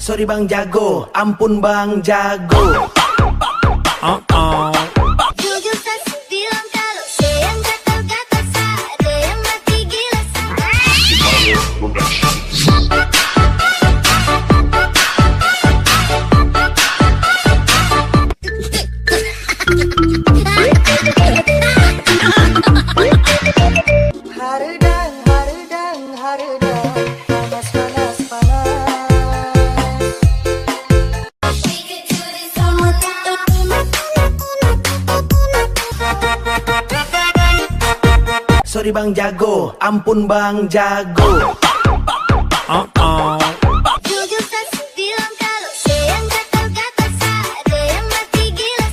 Sorry Bang Jago, ampun Bang Jago. Jujur tak bilang kalau sayang gatal-gatal ada yang mati gila Haredang, haredang, haredang, panas, panas, panas. Sorry Bang Jago, ampun Bang Jago. Jujur tak bilang kalau sayang gatal-gatal ada yang mati gila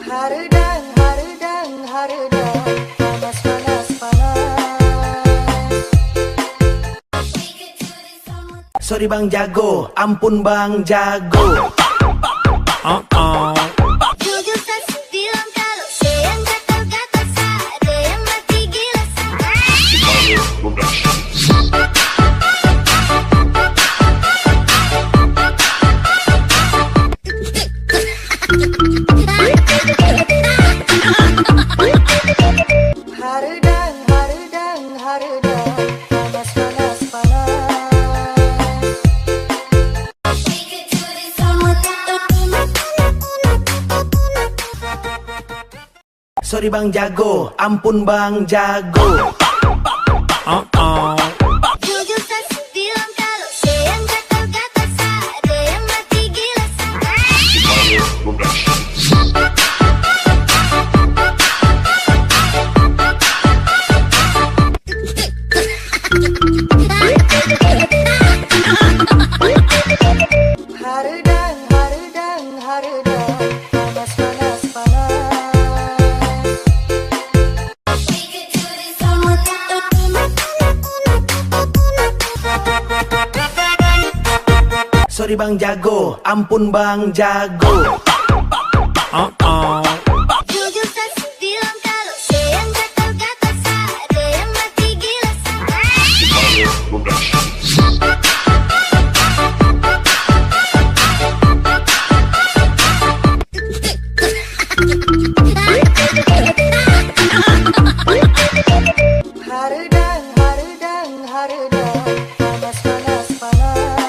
Haredang, haredang, haredang, panas, panas, panas. Sorry Bang Jago, ampun Bang Jago. Jujur tak bilang kalau sayang gatal-gatal ada yang mati gila Haredang, haredang, haredang, panas, panas, panas. Sorry Bang Jago, ampun Bang Jago. Jujur tak bilang kalau sayang gatal-gatal ada yang mati gila Haredang, haredang, haredang, panas, panas, panas. Sorry Bang Jago, ampun Bang Jago. Jujur tak bilang kalau sayang gatal-gatal ada yang mati gila Haredang, haredang, haredang, panas, panas, panas.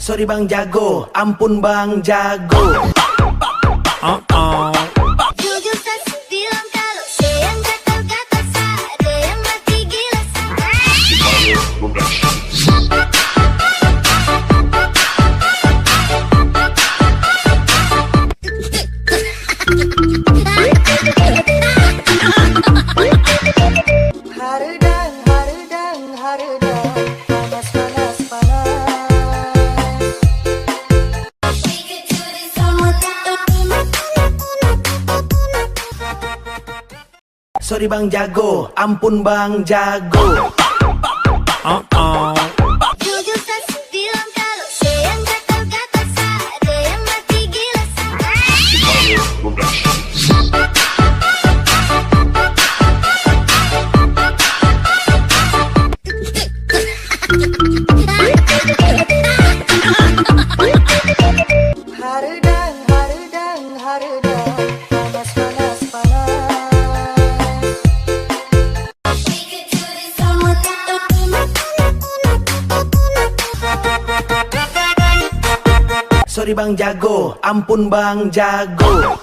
Sorry Bang Jago, ampun Bang Jago. Jujur tak bilang kalau sayang gatal-gatal ada yang mati gila Haredang, haredang, haredang, panas, panas, panas. Sorry Bang Jago, ampun Bang Jago. Jujur tak bilang kalau sayang gatal-gatal ada yang mati gila Haredang, haredang, haredang, panas, panas, panas. Sorry Bang Jago, ampun Bang Jago.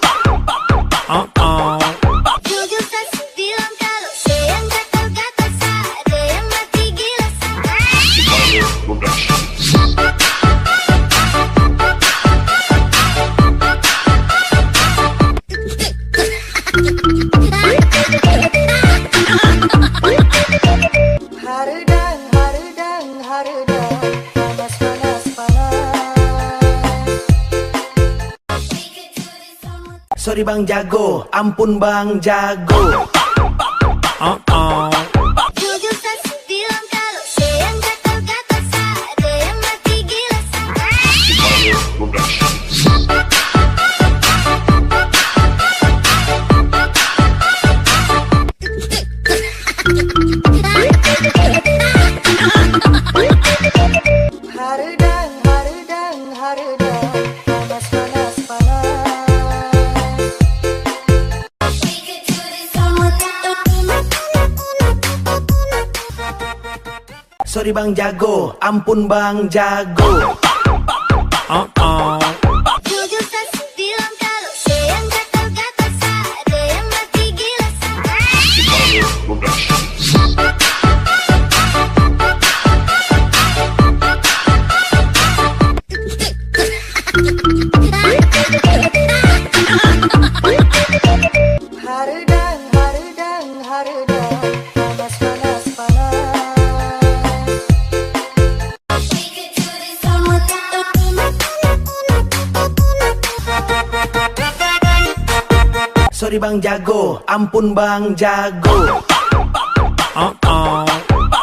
Jujur tak bilang kalau sayang gatal-gatal ada yang mati gila Haredang, haredang, haredang, panas, panas, panas. Sorry Bang Jago, ampun Bang Jago. Jujur tak bilang kalau sayang gatal-gatal ada yang Sorry bang jago, ampun bang jago. Jujur kasih bilang kalau saya yang gatal-gatal, ada yang mati gila. Harudang, harudang, harudang, panas, panas, panas. Sorry bang jago, ampun bang jago.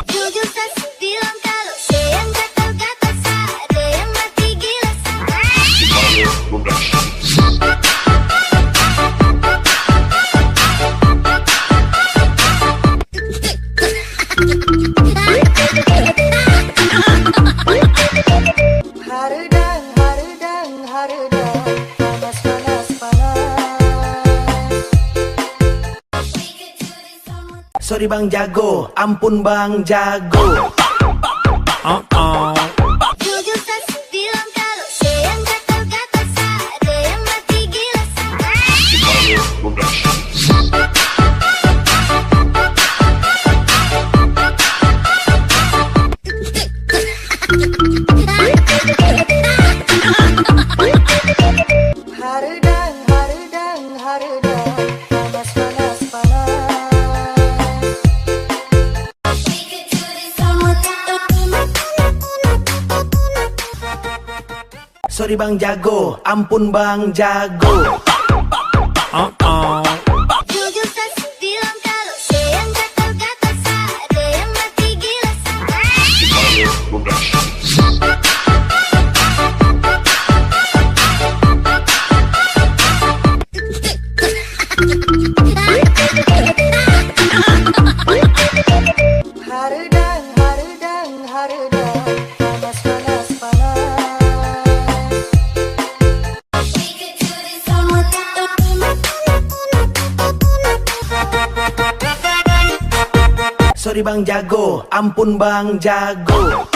Jujur kasih bilang kalau saya yang gatal-gatal, ada yang mati gila. Harudang, harudang, harudang, panas, panas, panas. Sorry bang jago, ampun bang jago. Jujur kasih bilang kalau saya yang gatal-gatal, ada yang mati gila. Harudang, harudang, harudang, panas, panas, panas. Sorry bang jago, ampun bang jago. Jujur kasih bilang kalau saya yang gatal-gatal, ada yang mati gila. Harudang, harudang, harudang, panas, panas, panas. Sorry bang jago, ampun bang jago.